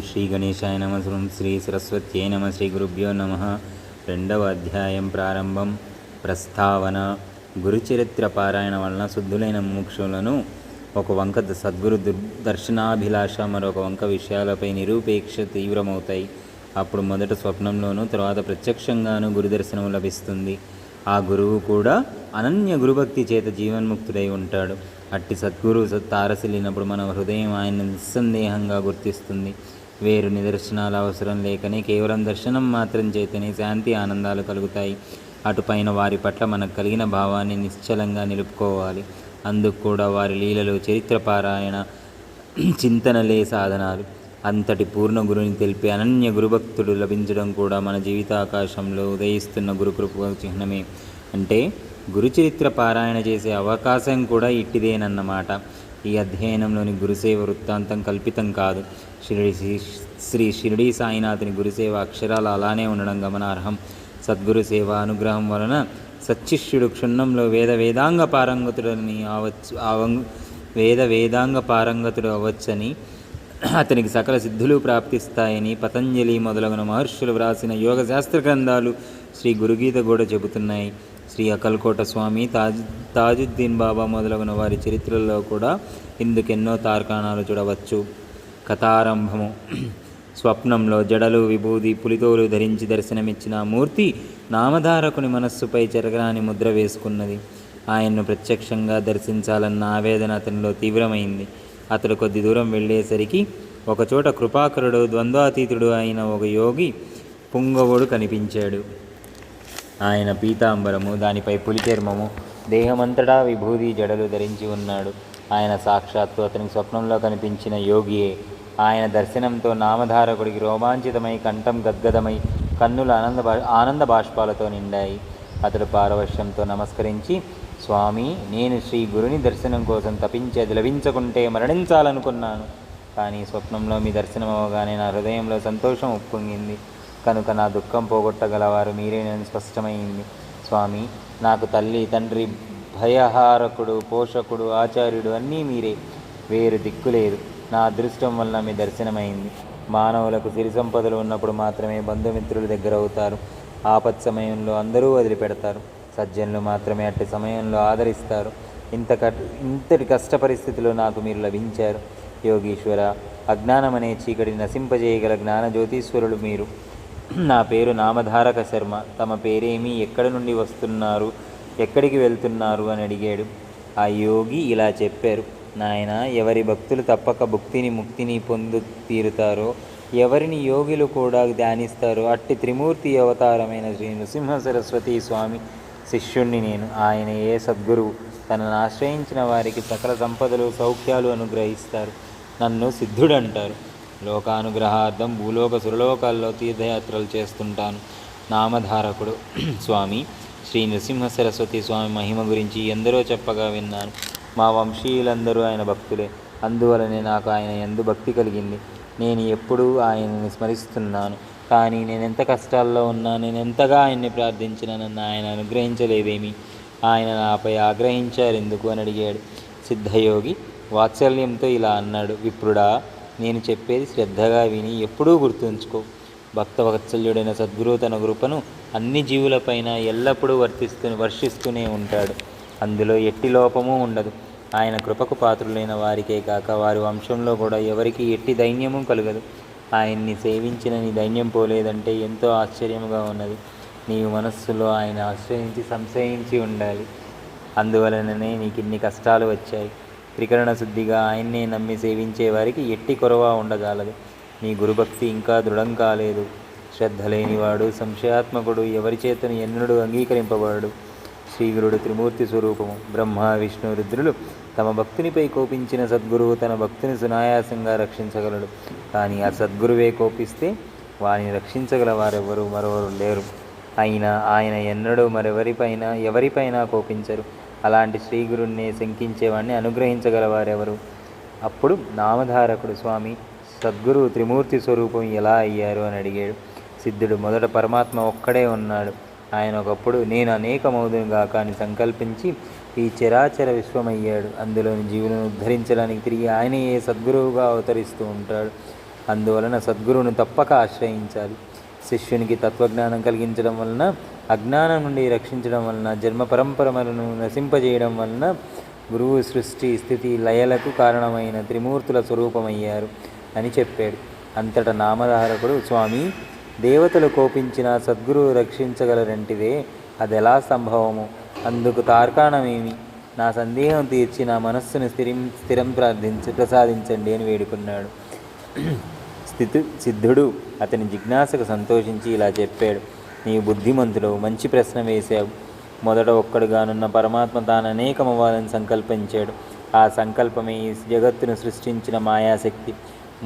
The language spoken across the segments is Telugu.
శ్రీ గణేశాయ నమ. శ్రీ సరస్వత్యై నమ. శ్రీ గురుభ్యో నమ. రెండవ అధ్యాయం ప్రారంభం. ప్రస్తావన. గురుచరిత్ర పారాయణ వలన శుద్ధులైన ముముక్షులను ఒక వంక సద్గురు దర్శనాభిలాష, మరొక వంక విషయాలపై నిరూపేక్ష తీవ్రమవుతాయి. అప్పుడు మొదట స్వప్నంలోనూ తర్వాత ప్రత్యక్షంగానూ గురుదర్శనం లభిస్తుంది. ఆ గురువు కూడా అనన్య గురుభక్తి చేత జీవన్ముక్తుడై ఉంటాడు. అట్టి సద్గురు తారసిల్లినప్పుడు మన హృదయం ఆయన నిస్సందేహంగా గుర్తిస్తుంది. వేరు నిదర్శనాలు అవసరం లేకనే కేవలం దర్శనం మాత్రం చేతనే శాంతి ఆనందాలు కలుగుతాయి. అటుపైన వారి పట్ల మనకు కలిగిన భావాన్ని నిశ్చలంగా నిలుపుకోవాలి. అందుకు కూడా వారి లీలలు, చరిత్ర పారాయణ, చింతనలే సాధనాలు. అంతటి పూర్ణ గురుని తెలిపి అనన్య గురుభక్తుడు లభించడం కూడా మన జీవితాకాశంలో ఉదయిస్తున్న గురుకృప చిహ్నమే. అంటే గురుచరిత్ర పారాయణ చేసే అవకాశం కూడా ఇట్టిదేనన్నమాట. ఈ అధ్యయనంలోని గురుసేవ వృత్తాంతం కల్పితం కాదు. శ్రీ షిరిడీ సాయినాథుని గురుసేవ అక్షరాలు అలానే ఉండడం గమనార్హం. సద్గురు సేవ అనుగ్రహం వలన సచ్చిష్యుడు క్షుణ్ణంలో వేదాంగ పారంగతుడు అవ్వచ్చని, అతనికి సకల సిద్ధులు ప్రాప్తిస్తాయని పతంజలి మొదలగున మహర్షులు వ్రాసిన యోగ శాస్త్ర గ్రంథాలు శ్రీ గురుగీత కూడా చెబుతున్నాయి. శ్రీ అకల్కోట స్వామి, తాజుద్దీన్ బాబా మొదలగున వారి చరిత్రల్లో కూడా ఇందుకెన్నో తార్కాణాలు చూడవచ్చు. కథారంభము. స్వప్నంలో జడలు, విభూది, పులితోలు ధరించి దర్శనమిచ్చిన మూర్తి నామధారకుని మనస్సుపై చెరగరాని ముద్ర వేసుకున్నది. ఆయన్ను ప్రత్యక్షంగా దర్శించాలన్న ఆవేదన అతనిలో తీవ్రమైంది. అతడు కొద్ది దూరం వెళ్ళేసరికి ఒకచోట కృపాకరుడు, ద్వంద్వాతీతుడు అయిన ఒక యోగి పుంగవుడు కనిపించాడు. ఆయన పీతాంబరము, దానిపై పులి చర్మము, దేహమంతటా విభూది, జడలు ధరించి ఉన్నాడు. ఆయన సాక్షాత్తు అతనికి స్వప్నంలో కనిపించిన యోగియే. ఆయన దర్శనంతో నామధారకుడికి రోమాంచితమై, కంఠం గద్గదమై, కన్నుల ఆనంద బాష్పాలతో నిండాయి. అతడు పారవశ్యంతో నమస్కరించి, స్వామి, నేను శ్రీ గురుని దర్శనం కోసం తపించి అది లభించకుంటే మరణించాలనుకున్నాను. కానీ స్వప్నంలో మీ దర్శనం అవగానే నా హృదయంలో సంతోషం ఉప్పొంగింది. కనుక నా దుఃఖం పోగొట్టగలవారు మీరేనని స్పష్టమైంది. స్వామి, నాకు తల్లి, తండ్రి, భయహారకుడు, పోషకుడు, ఆచార్యుడు అన్నీ మీరే. వేరు దిక్కులేదు. నా అదృష్టం వలన మీ దర్శనమైంది. మానవులకు సిరి సంపదలు ఉన్నప్పుడు మాత్రమే బంధుమిత్రులు దగ్గర అవుతారు. ఆపత్ సమయంలో అందరూ వదిలిపెడతారు. సజ్జనులు మాత్రమే అట్టి సమయంలో ఆదరిస్తారు. ఇంతటి కష్ట పరిస్థితిలో నాకు మీరు లభించారు. యోగీశ్వర, అజ్ఞానమనే చీకటి నశింపజేయగల జ్ఞాన జ్యోతీశ్వరులు మీరు. నా పేరు నామధారక శర్మ. తమ పేరేమి, ఎక్కడి నుండి వస్తున్నారు, ఎక్కడికి వెళ్తున్నారు అని అడిగాడు. ఆ యోగి ఇలా చెప్పారు. నాయన, ఎవరి భక్తులు తప్పక భుక్తిని, ముక్తిని పొందు తీరుతారో, ఎవరిని యోగులు కూడా ధ్యానిస్తారో అట్టి త్రిమూర్తి అవతారమైన శ్రీ నృసింహ సరస్వతి స్వామి శిష్యుణ్ణి నేను. ఆయన ఏ సద్గురువు తనను ఆశ్రయించిన వారికి సకల సంపదలు, సౌఖ్యాలు అనుగ్రహిస్తారు. నన్ను సిద్ధుడంటారు. లోకానుగ్రహార్థం భూలోక సురలోకాల్లో తీర్థయాత్రలు చేస్తుంటాను. నామధారకుడు. స్వామి, శ్రీ నృసింహ సరస్వతి స్వామి మహిమ గురించి ఎందరో చెప్పగా విన్నాను. మా వంశీయులందరూ ఆయన భక్తులే. అందువలనే నాకు ఆయన యందు భక్తి కలిగింది. నేను ఎప్పుడూ ఆయనని స్మరిస్తున్నాను. కానీ నేనెంత కష్టాల్లో ఉన్నా, నేనెంతగా ఆయన్ని ప్రార్థించినా నన్ను ఆయన అనుగ్రహించలేదేమి? ఆయన నాపై ఆగ్రహించారెందుకు అని అడిగాడు. సిద్ధయోగి వాత్సల్యంతో ఇలా అన్నాడు. విప్రుడా, నేను చెప్పేది శ్రద్ధగా విని ఎప్పుడూ గుర్తుంచుకో. భక్తవత్సల్యుడైన సద్గురువు తన కృపను అన్ని జీవులపైన ఎల్లప్పుడూ వర్షిస్తూనే ఉంటాడు. అందులో ఎట్టి లోపమూ ఉండదు. ఆయన కృపకు పాత్రులైన వారికే కాక వారి వంశంలో కూడా ఎవరికి ఎట్టి దైన్యము కలగదు. ఆయన్ని సేవించిన నీ దైన్యం పోలేదంటే ఎంతో ఆశ్చర్యముగా ఉన్నది. నీవు మనస్సులో ఆయన ఆశ్రయించి సంశయించి ఉండాలి. అందువలననే నీకు ఇన్ని కష్టాలు వచ్చాయి. త్రికరణ శుద్ధిగా ఆయన్నే నమ్మి సేవించే వారికి ఎట్టి కొరవ ఉండజాలదు. నీ గురుభక్తి ఇంకా దృఢం కాలేదు. శ్రద్ధ లేనివాడు, సంశయాత్మకుడు, ఎవరి చేతను ఎన్నడూ అంగీకరింపబడడు. శ్రీగురుడు త్రిమూర్తి స్వరూపము. బ్రహ్మ, విష్ణు, రుద్రులు తమ భక్తునిపై కోపించిన సద్గురువు తన భక్తిని సునాయాసంగా రక్షించగలడు. కానీ ఆ సద్గురువే కోపిస్తే వారిని రక్షించగల వారెవరు మరెవరు లేరు. అయినా ఆయన ఎన్నడూ ఎవరిపైనా కోపించరు. అలాంటి శ్రీగురుణ్ణి శంకించేవాడిని అనుగ్రహించగలవారెవరు? అప్పుడు నామధారకుడు, స్వామి, సద్గురువు త్రిమూర్తి స్వరూపం ఎలా అయ్యారు అని అడిగాడు. సిద్ధుడు, మొదట పరమాత్మ ఒక్కడే ఉన్నాడు. ఆయన ఒకప్పుడు నేను అనేకమవుదునుగాక అని సంకల్పించి ఈ చరాచర విశ్వమయ్యాడు. అందులోని జీవులను ఉద్ధరించడానికి తిరిగి ఆయనయే సద్గురువుగా అవతరిస్తూ ఉంటాడు. అందువలన సద్గురువును తప్పక ఆశ్రయించాలి. శిష్యునికి తత్వజ్ఞానం కలిగించడం వలన, అజ్ఞానం నుండి రక్షించడం వలన, జన్మ పరంపరలను నశింపజేయడం వలన గురువు సృష్టి స్థితి లయలకు కారణమైన త్రిమూర్తుల స్వరూపమయ్యారు అని చెప్పాడు. అంతటా నామధారకుడు, స్వామి, దేవతలు కోపించిన సద్గురువు రక్షించగలరంటివే, అదెలా సంభవము? అందుకు తార్కాణమేమి? నా సందేహం తీర్చి నా మనస్సును స్థిరం ప్రసాదించండి అని వేడుకున్నాడు. సిద్ధుడు అతని జిజ్ఞాసకు సంతోషించి ఇలా చెప్పాడు. నీవు బుద్ధిమంతుడు, మంచి ప్రశ్న వేశావు. మొదట ఒక్కడుగానున్న పరమాత్మ తాను అనేకమవ్వాలని సంకల్పించాడు. ఆ సంకల్పమే ఈ జగత్తును సృష్టించిన మాయాశక్తి.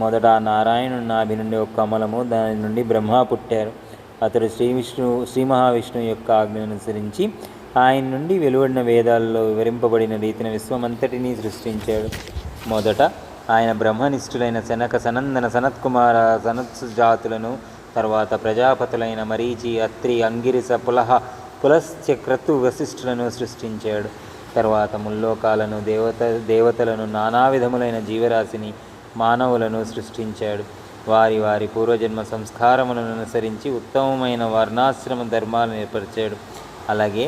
మొదట నారాయణుని నాభి నుండి ఒక కమలము, దాని నుండి బ్రహ్మ పుట్టారు. అతడు శ్రీ మహావిష్ణువు యొక్క ఆజ్ఞను అనుసరించి ఆయన నుండి వెలువడిన వేదాల్లో వివరింపబడిన రీతిని విశ్వమంతటినీ సృష్టించాడు. మొదట ఆయన బ్రహ్మనిష్ఠులైన శనక, సనందన, సనత్కుమార, సనత్సు జాతులను, తర్వాత ప్రజాపతులైన మరీచి, అత్రి, అంగిరిస, పులస్త్య, క్రతు, వశిష్ఠులను సృష్టించాడు. తర్వాత ముల్లోకాలను, దేవతలను, నానా విధములైన జీవరాశిని, మానవులను సృష్టించాడు. వారి వారి పూర్వజన్మ సంస్కారములను అనుసరించి ఉత్తమమైన వర్ణాశ్రమ ధర్మాలను ఏర్పరిచాడు. అలాగే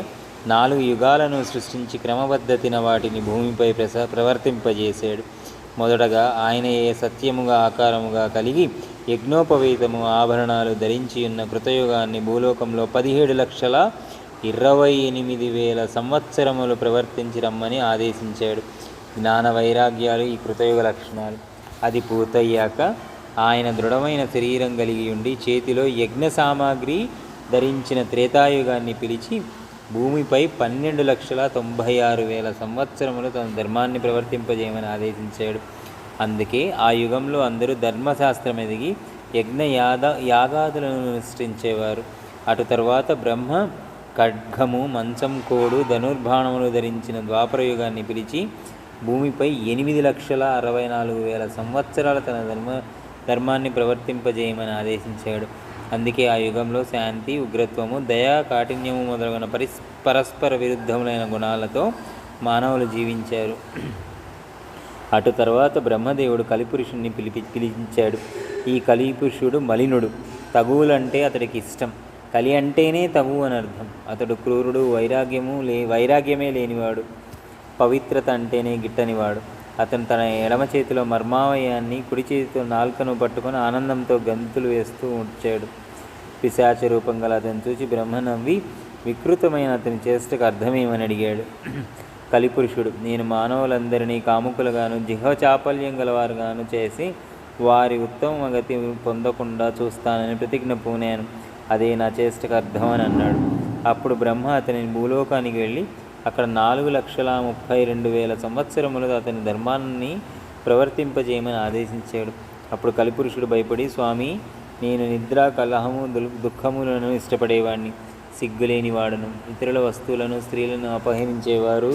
4 యుగాలను సృష్టించి క్రమపద్ధతిన వాటిని భూమిపై ప్రవర్తింపజేశాడు. మొదటగా ఆయనయే సత్యముగా ఆకారముగా కలిగి యజ్ఞోపవీతము, ఆభరణాలు ధరించి ఉన్న కృతయుగాన్ని భూలోకంలో 17,28,000 సంవత్సరములు ప్రవర్తించి రమ్మని ఆదేశించాడు. జ్ఞాన వైరాగ్యాలు ఈ కృతయుగ లక్షణాలు. అది పూర్తయ్యాక ఆయన దృఢమైన శరీరం కలిగి ఉండి చేతిలో యజ్ఞ సామాగ్రి ధరించిన త్రేతాయుగాన్ని పిలిచి భూమిపై 12,96,000 సంవత్సరములు తన ధర్మాన్ని ప్రవర్తింపజేయమని ఆదేశించాడు. అందుకే ఆ యుగంలో అందరూ ధర్మశాస్త్రం ఎదిగి యజ్ఞ యాగాదులను అనుష్ఠించేవారు. అటు తర్వాత బ్రహ్మ ఖడ్గము, మంచం, కోడు, ధనుర్బాణములు ధరించిన ద్వాపరయుగాన్ని పిలిచి భూమిపై 8,64,000 సంవత్సరాల తన ధర్మాన్ని ప్రవర్తింపజేయమని ఆదేశించాడు. అందుకే ఆ యుగంలో శాంతి, ఉగ్రత్వము, దయ, కాఠిన్యము మొదలగున పరస్పర విరుద్ధములైన గుణాలతో మానవులు జీవించారు. అటు తర్వాత బ్రహ్మదేవుడు కలిపురుషుణ్ణి పిలిపించాడు. ఈ కలిపురుషుడు మలినుడు. తగువులంటే అతడికి ఇష్టం. కలి అంటేనే తగువు అని అర్థం. అతడు క్రూరుడు, వైరాగ్యమే లేనివాడు, పవిత్రత అంటేనే గిట్టనివాడు. అతను తన ఎడమ చేతిలో మర్మావయాన్ని, కుడి చేతితో నాల్కను పట్టుకొని ఆనందంతో గంతులు వేస్తూ వచ్చాడు. పిశాచ రూపం గల అతను చూసి బ్రహ్మ నవ్వి వికృతమైన అతని చేష్టకు అర్థమేమని అడిగాడు. కలిపురుషుడు, నేను మానవులందరినీ కాముకులుగాను, జిహ్వచాపల్యం గలవారుగాను చేసి వారి ఉత్తమ గతి పొందకుండా చూస్తానని ప్రతిజ్ఞ పూనాను. అదే నా చేష్టకు అర్థం అని అన్నాడు. అప్పుడు బ్రహ్మ అతనిని భూలోకానికి వెళ్ళి అక్కడ 4,32,000 సంవత్సరములు అతని ధర్మాన్ని ప్రవర్తింపజేయమని ఆదేశించాడు. అప్పుడు కలిపురుషుడు భయపడి, స్వామి, నేను నిద్ర, కలహము, దుఃఖములను ఇష్టపడేవాడిని, సిగ్గులేనివాడును. ఇతరుల వస్తువులను, స్త్రీలను అపహరించేవారు,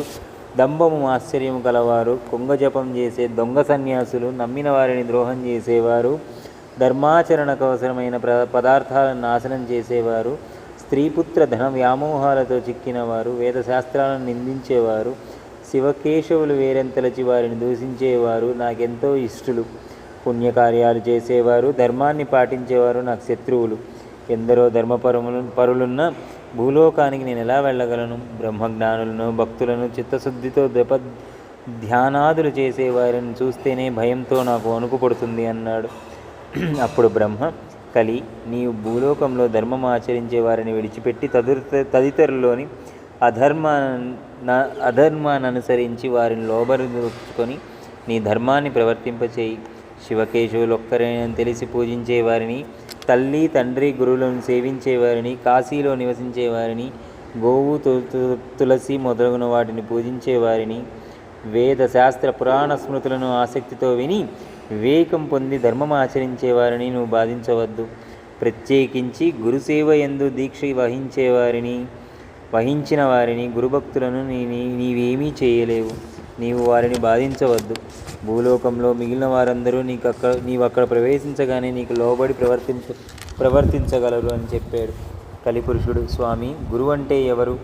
దంభము, ఆశ్చర్యము కలవారు, కొంగజపం చేసే దొంగ సన్యాసులు, నమ్మిన వారిని ద్రోహం చేసేవారు, ధర్మాచరణకు అవసరమైన పదార్థాలను నాశనం చేసేవారు, స్త్రీపుత్ర ధన వ్యామోహాలతో చిక్కినవారు, వేదశాస్త్రాలను నిందించేవారు, శివకేశవులు వేరెంతలచి వారిని దూషించేవారు నాకెంతో ఇష్టలు. పుణ్యకార్యాలు చేసేవారు, ధర్మాన్ని పాటించేవారు నాకు శత్రువులు. ఎందరో పరులున్న భూలోకానికి నేను ఎలా వెళ్ళగలను? బ్రహ్మజ్ఞానులను, భక్తులను, చిత్తశుద్ధితో ధ్యానాదులు చేసేవారిని చూస్తేనే భయంతో నాకు వణుకు పుడుతుంది అన్నాడు. అప్పుడు బ్రహ్మ, కలి, నీవు భూలోకంలో ధర్మం ఆచరించే వారిని విడిచిపెట్టి తదితరులోని అధర్మాన్ని అనుసరించి వారిని లోబరుచుకొని నీ ధర్మాన్ని ప్రవర్తింపచేయి. శివకేశవులు ఒక్కరేనని తెలిసి పూజించేవారిని, తల్లి, తండ్రి, గురువులను సేవించేవారిని, కాశీలో నివసించేవారిని, గోవు, తులసి మొదలగున వాటిని పూజించేవారిని, వేద శాస్త్ర పురాణ స్మృతులను ఆసక్తితో విని వివేకం పొంది ధర్మం ఆచరించేవారిని నువ్వు బాధించవద్దు. ప్రత్యేకించి గురుసేవ యందు దీక్ష వహించిన వారిని, గురుభక్తులను నీవేమీ చేయలేవు. నీవు వారిని బాధించవద్దు. భూలోకంలో మిగిలిన వారందరూ నీవు అక్కడ ప్రవేశించగానే నీకు లోబడి ప్రవర్తించగలరు అని చెప్పాడు. కలిపురుషుడు, స్వామి, గురువు అంటే ఎవరు?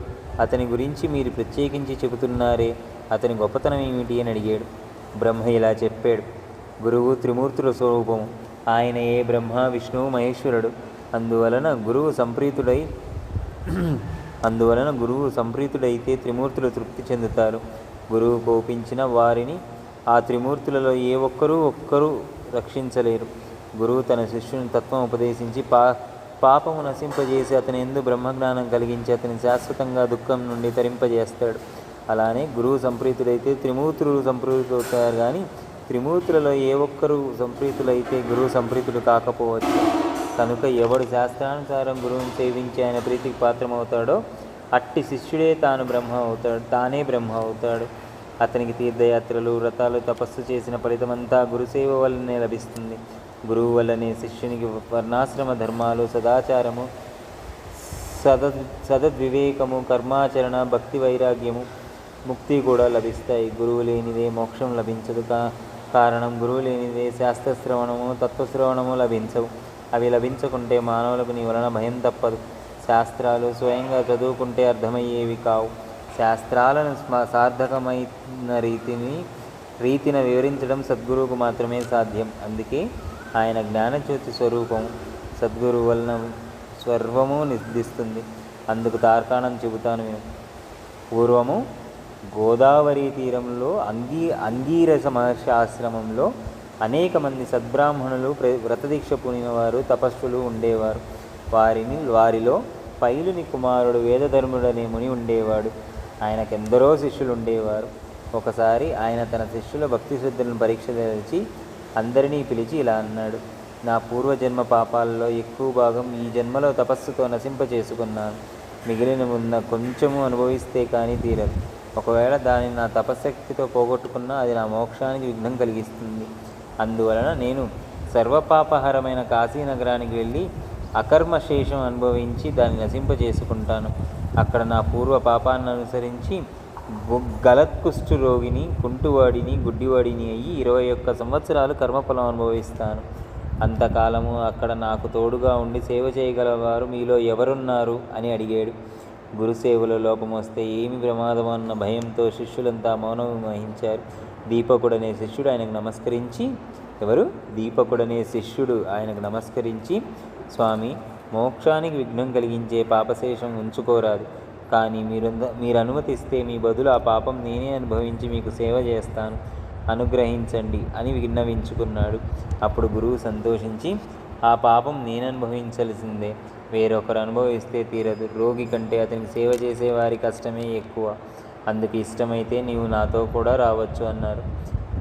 అతని గురించి మీరు ప్రత్యేకించి చెబుతున్నారే, అతని గొప్పతనం ఏమిటి అని అడిగాడు. బ్రహ్మ ఇలా చెప్పాడు. గురువు త్రిమూర్తుల స్వరూపము. ఆయనయే బ్రహ్మ విష్ణువు మహేశ్వరుడు. అందువలన గురువు సంప్రీతుడైతే త్రిమూర్తులు తృప్తి చెందుతారు. గురువు కోపించిన వారిని ఆ త్రిమూర్తులలో ఏ ఒక్కరూ రక్షించలేరు. గురువు తన శిష్యుని తత్వం ఉపదేశించి పాపము నశింపజేసి అతని యందు బ్రహ్మజ్ఞానం కలిగించి అతని శాశ్వతంగా దుఃఖం నుండి తరింపజేస్తాడు. అలానే గురువు సంప్రీతుడైతే త్రిమూర్తులు సంప్రీతులవుతారు. కానీ త్రిమూర్తులలో ఏ ఒక్కరు సంప్రీతులైతే గురువు సంప్రీతుడు కాకపోవచ్చు. కనుక ఎవడు శాస్త్రానుసారం గురువుని సేవించి ఆయన ప్రీతికి పాత్రమవుతాడో అట్టి శిష్యుడే తానే బ్రహ్మ అవుతాడు. అతనికి తీర్థయాత్రలు, వ్రతాలు, తపస్సు చేసిన ఫలితమంతా గురుసేవ వల్లనే లభిస్తుంది. గురువు వల్లనే శిష్యునికి వర్ణాశ్రమ ధర్మాలు, సదాచారము, సదద్వివేకము, కర్మాచరణ, భక్తి, వైరాగ్యము, ముక్తి కూడా లభిస్తాయి. గురువు లేనిదే మోక్షం లభించదు. కారణం గురువు లేనిదే శాస్త్రశ్రవణము, తత్వశ్రవణము లభించవు. అవి లభించకుంటే మానవులకు నీ వలన భయం తప్పదు. శాస్త్రాలు స్వయంగా చదువుకుంటే అర్థమయ్యేవి కావు. శాస్త్రాలను సార్థకమైన రీతిని వివరించడం సద్గురువుకు మాత్రమే సాధ్యం. అందుకే ఆయన జ్ఞానజ్యోతి స్వరూపము సద్గురువు వలన సర్వము నిర్దిస్తుంది. అందుకు తార్కాణం చెబుతాను నేను. పూర్వము గోదావరి తీరంలో అంగీరస మహర్షి ఆశ్రమంలో అనేక మంది సద్బ్రాహ్మణులు, వ్రతదీక్ష పూనిన వారు, తపస్సులు ఉండేవారు. వారిలో పైలుని కుమారుడు వేదధర్ముడనే ముని ఉండేవాడు. ఆయనకెందరో శిష్యులు ఉండేవారు. ఒకసారి ఆయన తన శిష్యుల భక్తి శ్రద్ధలను పరీక్ష చేసి అందరినీ పిలిచి ఇలా అన్నాడు: నా పూర్వజన్మ పాపాలలో ఎక్కువ భాగం ఈ జన్మలో తపస్సుతో నశింపచేసుకున్నాను. మిగిలిన ఉన్న కొంచెము అనుభవిస్తే కానీ తీరదు. ఒకవేళ దానిని నా తపశక్తితో పోగొట్టుకున్నా అది నా మోక్షానికి విఘ్నం కలిగిస్తుంది. అందువలన నేను సర్వపాపహరమైన కాశీనగరానికి వెళ్ళి అకర్మశేషం అనుభవించి దాన్ని నశింపజేసుకుంటాను. అక్కడ నా పూర్వ పాపాన్ని అనుసరించి గలత్కుష్టు రోగిని, కుంటువాడిని, గుడ్డివాడిని అయ్యి 21 సంవత్సరాలు కర్మఫలం అనుభవిస్తాను. అంతకాలము అక్కడ నాకు తోడుగా ఉండి సేవ చేయగలవారు మీలో ఎవరున్నారు అని అడిగాడు. గురుసేవలో లోపం వస్తే ఏమి ప్రమాదం అన్న భయంతో శిష్యులంతా మౌనం వహించారు. దీపకుడనే శిష్యుడు ఆయనకు నమస్కరించి స్వామి, మోక్షానికి విఘ్నం కలిగించే పాపశేషం ఉంచుకోరాదు. కానీ మీరు అనుమతిస్తే మీ బదులు ఆ పాపం నేనే అనుభవించి మీకు సేవ చేస్తాను, అనుగ్రహించండి అని విన్నవించుకున్నాడు. అప్పుడు గురువు సంతోషించి, ఆ పాపం నేను అనుభవించాల్సిందే, వేరొకరు అనుభవిస్తే తీరదు. రోగి కంటే అతనికి సేవ చేసే వారి కష్టమే ఎక్కువ. అందుకు ఇష్టమైతే నీవు నాతో కూడా రావచ్చు అన్నారు.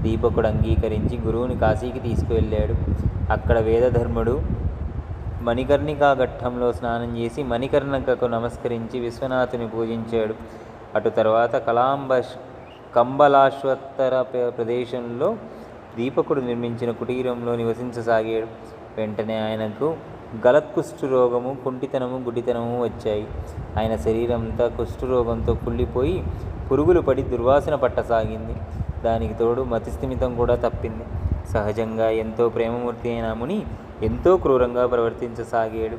దీపకుడు అంగీకరించి గురువుని కాశీకి తీసుకువెళ్ళాడు. అక్కడ వేదధర్ముడు మణికర్ణికా ఘట్టంలో స్నానం చేసి మణికర్ణికకు నమస్కరించి విశ్వనాథుని పూజించాడు. అటు తర్వాత కంబలాశ్వత్తర ప్రదేశంలో దీపకుడు నిర్మించిన కుటీరంలో నివసించసాగాడు. వెంటనే ఆయనకు గలత్కుష్టు రోగము, కుంటితనము, గుడ్డితనము వచ్చాయి. ఆయన శరీరంతా కుష్ఠరోగంతో కుళ్ళిపోయి పురుగులు పడి దుర్వాసన పట్టసాగింది. దానికి తోడు మతిస్థిమితం కూడా తప్పింది. సహజంగా ఎంతో ప్రేమమూర్తి అయిన ముని ఎంతో క్రూరంగా ప్రవర్తించసాగాడు.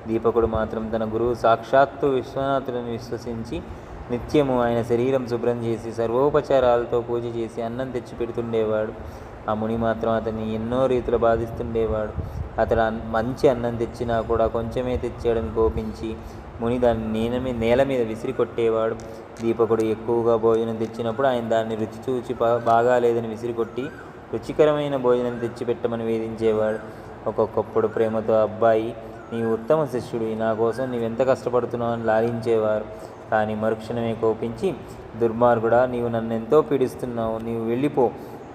దీపకుడు మాత్రం తన గురువు సాక్షాత్తు విశ్వనాథులను విశ్వసించి నిత్యము ఆయన శరీరం శుభ్రం చేసి సర్వోపచారాలతో పూజ చేసి అన్నం తెచ్చి పెడుతుండేవాడు. ఆ ముని మాత్రం అతన్ని ఎన్నో రీతులు బాధిస్తుండేవాడు. అతడు మంచి అన్నం తెచ్చినా కూడా కొంచెమే తెచ్చాడని కోపించి ముని దాన్ని నేల మీద విసిరి కొట్టేవాడు. దీపకుడు ఎక్కువగా భోజనం తెచ్చినప్పుడు ఆయన దాన్ని రుచి చూచి బాగాలేదని విసిరికొట్టి రుచికరమైన భోజనం తెచ్చిపెట్టమని వేధించేవాడు. ఒక్కొక్కప్పుడు ప్రేమతో, అబ్బాయి నీవు ఉత్తమ శిష్యుడు, నా కోసం నీవెంత కష్టపడుతున్నావు అని లాలించేవారు. కానీ మరుక్షణమే కోపించి, దుర్మార్గుడా, నీవు నన్ను ఎంతో పీడిస్తున్నావు, నీవు వెళ్ళిపో,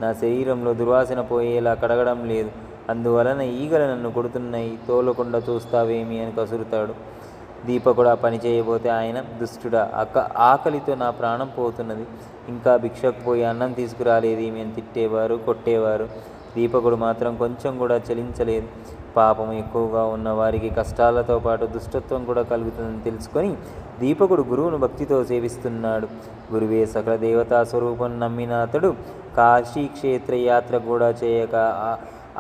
నా శరీరంలో దుర్వాసన పోయేలా కడగడం లేదు, అందువలన ఈగలు నన్ను కొడుతున్నాయి, తోలకుండా చూస్తావేమి అని కసురుతాడు. దీపకుడు ఆ పని చేయబోతే ఆయన, దుష్టుడా, ఆకలితో నా ప్రాణం పోతున్నది, ఇంకా భిక్షకు పోయి అన్నం తీసుకురాలేదేమి అని తిట్టేవారు, కొట్టేవారు. దీపకుడు మాత్రం కొంచెం కూడా చలించలేదు. పాపం ఎక్కువగా ఉన్న వారికి కష్టాలతో పాటు దుష్టత్వం కూడా కలుగుతుందని తెలుసుకొని దీపకుడు గురువును భక్తితో సేవిస్తున్నాడు. గురువే సకల దేవతా స్వరూపం నమ్మిన అతడు కాశీ క్షేత్ర యాత్ర కూడా చేయక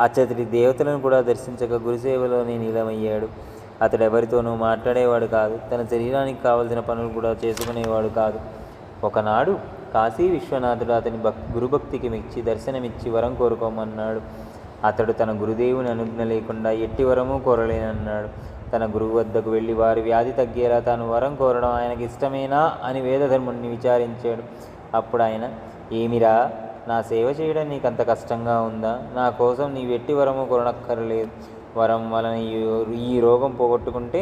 అచ్చటి దేవతలను కూడా దర్శించక గురుసేవలోనే నీలమయ్యాడు. అతడు ఎవరితోనూ మాట్లాడేవాడు కాదు, తన శరీరానికి కావలసిన పనులు కూడా చేసుకునేవాడు కాదు. ఒకనాడు కాశీ విశ్వనాథుడు అతని గురుభక్తికి మెచ్చి దర్శనమిచ్చి వరం కోరుకోమన్నాడు. అతడు తన గురుదేవుని అనుజ్ఞ లేకుండా ఎట్టి వరము కోరలేనన్నాడు. తన గురువు వద్దకు వెళ్ళి వారి వ్యాధి తగ్గేలా తాను వరం కోరడం ఆయనకి ఇష్టమేనా అని వేదధర్ముడిని విచారించాడు. అప్పుడు ఆయన, ఏమిరా, నా సేవ చేయడం నీకంత కష్టంగా ఉందా? నా కోసం నీవు ఎట్టి వరము కోరనక్కర్లేదు. వరం వలన ఈ రోగం పోగొట్టుకుంటే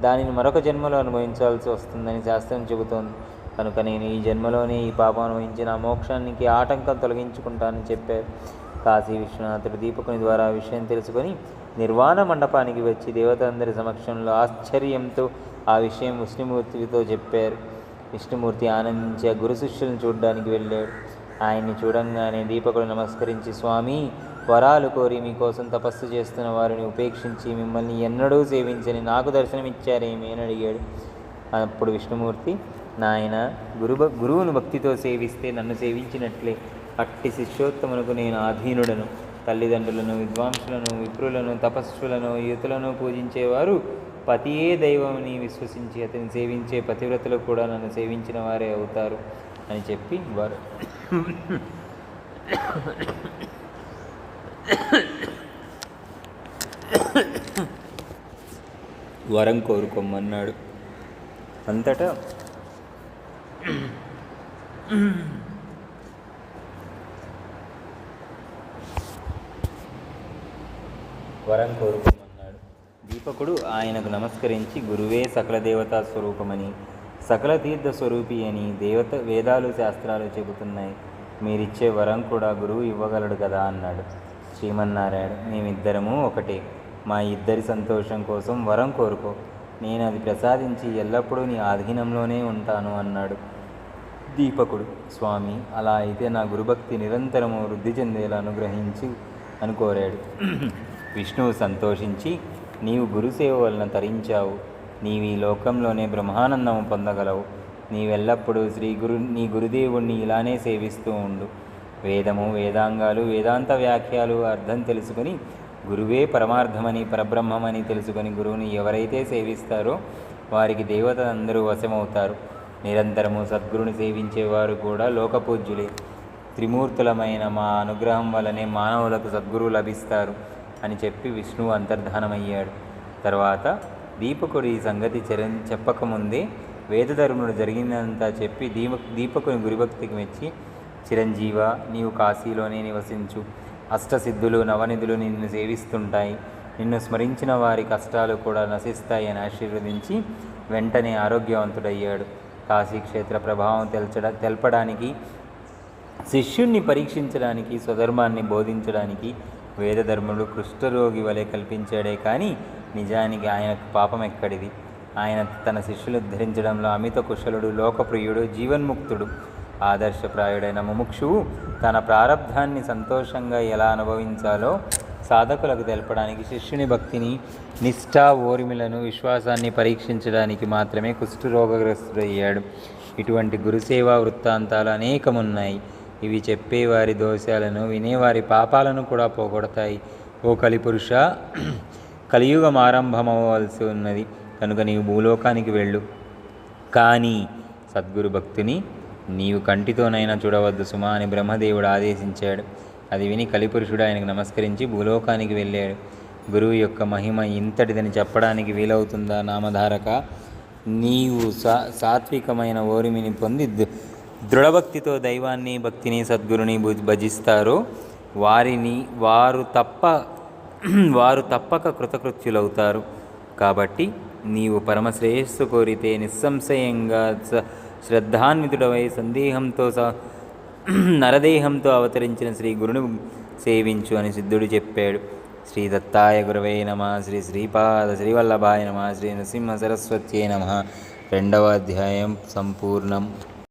దానిని మరొక జన్మలో అనుభవించాల్సి వస్తుందని శాస్త్రం చెబుతోంది. కనుక నేను ఈ జన్మలోనే ఈ పాపం అనుభవించి నా మోక్షానికి ఆటంకం తొలగించుకుంటానని చెప్పారు. కాశీ విశ్వనాథుడు దీపకుని ద్వారా ఆ విషయం తెలుసుకొని నిర్వాణ మండపానికి వచ్చి దేవతందరి సమక్షంలో ఆశ్చర్యంతో ఆ విషయం విష్ణుమూర్తితో చెప్పారు. విష్ణుమూర్తి ఆనందించి ఆ గురు శిష్యులను చూడడానికి వెళ్ళాడు. ఆయన్ని చూడంగానే దీపకుడు నమస్కరించి, స్వామి, వరాలు కోరి మీకోసం తపస్సు చేస్తున్న వారిని ఉపేక్షించి మిమ్మల్ని ఎన్నడూ సేవించని నాకు దర్శనమిచ్చారేమి అని అడిగాడు. అప్పుడు విష్ణుమూర్తి, నాయన, గురువును భక్తితో సేవిస్తే నన్ను సేవించినట్లే. అట్టి శిష్యోత్తమునకు నేను ఆధీనుడను. తల్లిదండ్రులను, విద్వాంసులను, విప్రులను, తపస్సులను, యుతులను పూజించేవారు పతియే దైవమని విశ్వసించి అతన్ని సేవించే పతివ్రతలు కూడా నన్ను సేవించిన వారే అవుతారు అని చెప్పి వరం కోరుకోమన్నాడు. అంతటా వరం కోరుకోమన్నాడు. దీపకుడు ఆయనకు నమస్కరించి, గురువే సకల దేవతా స్వరూపమని, సకల తీర్థ స్వరూపి అని వేదాలు శాస్త్రాలు చెబుతున్నాయి. మీరిచ్చే వరం కూడా గురువు ఇవ్వగలడు కదా అన్నాడు. శ్రీమన్నారాయణ, మేమిద్దరము ఒకటే. మా ఇద్దరి సంతోషం కోసం వరం కోరుకో, నేను అది ప్రసాదించి ఎల్లప్పుడూ నీ ఆధీనంలోనే ఉంటాను అన్నాడు. దీపకుడు, స్వామి, అలా అయితే నా గురుభక్తి నిరంతరము వృద్ధి చెందేలా అనుగ్రహించి అని కోరాడు. విష్ణువు సంతోషించి, నీవు గురుసేవ వలన తరించావు. నీవు ఈ లోకంలోనే బ్రహ్మానందము పొందగలవు. నీవెల్లప్పుడూ నీ గురుదేవుణ్ణి ఇలానే సేవిస్తూ ఉండు. వేదము, వేదాంగాలు, వేదాంత వ్యాఖ్యాలు అర్థం తెలుసుకుని గురువే పరమార్థమని, పరబ్రహ్మమని తెలుసుకొని గురువుని ఎవరైతే సేవిస్తారో వారికి దేవతలందరూ వశమవుతారు. నిరంతరము సద్గురుని సేవించేవారు కూడా లోకపూజ్యులే. త్రిమూర్తులమైన మా అనుగ్రహం వలనే మానవులకు సద్గురువు లభిస్తారు అని చెప్పి విష్ణువు అంతర్ధానమయ్యాడు. తర్వాత దీపకుడు ఈ సంగతి చెప్పకముందే వేదధర్ముడు జరిగినంతా చెప్పి దీపకుని గురుభక్తికి మెచ్చి, చిరంజీవ, నీవు కాశీలోనే నివసించు. అష్టసిద్ధులు, నవనిధులు నిన్ను సేవిస్తుంటాయి. నిన్ను స్మరించిన వారి కష్టాలు కూడా నశిస్తాయి అని ఆశీర్వదించి వెంటనే ఆరోగ్యవంతుడయ్యాడు. కాశీక్షేత్ర ప్రభావం తెలపడానికి, శిష్యుణ్ణి పరీక్షించడానికి, స్వధర్మాన్ని బోధించడానికి వేదధర్ముడు కుష్ఠరోగి వలె కల్పించాడే కానీ నిజానికి ఆయనకు పాపం ఎక్కడిది? ఆయన తన శిష్యులు ధరించడంలో అమిత కుశలుడు, లోకప్రియుడు, జీవన్ముక్తుడు. ఆదర్శప్రాయుడైన ముముక్షువు తన ప్రారబ్ధాన్ని సంతోషంగా ఎలా అనుభవించాలో సాధకులకు తెలపడానికి శిష్యుని భక్తిని, నిష్ఠా, ఓర్మిలను, విశ్వాసాన్ని పరీక్షించడానికి మాత్రమే కుష్ఠరోగగ్రస్తుడయ్యాడు. ఇటువంటి గురుసేవా వృత్తాంతాలు అనేకమున్నాయి. ఇవి చెప్పేవారి దోషాలను, వినేవారి పాపాలను కూడా పోగొడతాయి. ఓ కలిపురుష, కలియుగం ఆరంభమవలసి ఉన్నది కనుక నీవు భూలోకానికి వెళ్ళు. కానీ సద్గురు భక్తిని నీవు కంటితోనైనా చూడవద్దు సుమా అని బ్రహ్మదేవుడు ఆదేశించాడు. అది విని కలిపురుషుడు ఆయనకు నమస్కరించి భూలోకానికి వెళ్ళాడు. గురువు యొక్క మహిమ ఇంతటిదని చెప్పడానికి వీలవుతుందా నామధారక? నీవు సాత్వికమైన ఓరిమిని పొంది దృఢభక్తితో దైవాన్ని, భక్తిని, సద్గురుని భజిస్తారో వారు తప్పక కృతకృత్యులవుతారు. కాబట్టి నీవు పరమశ్రేయస్సు కోరితే నిస్సంశయంగా శ్రద్ధాన్వితుడవై నరదేహంతో అవతరించిన శ్రీ గురుని సేవించు అని సిద్ధుడు చెప్పాడు. శ్రీ దత్తాయ గురవే నమః. శ్రీ శ్రీపాద శ్రీవల్లభాయ నమః. శ్రీ నృసింహ సరస్వత్యై నమః. 2వ అధ్యాయం సంపూర్ణం.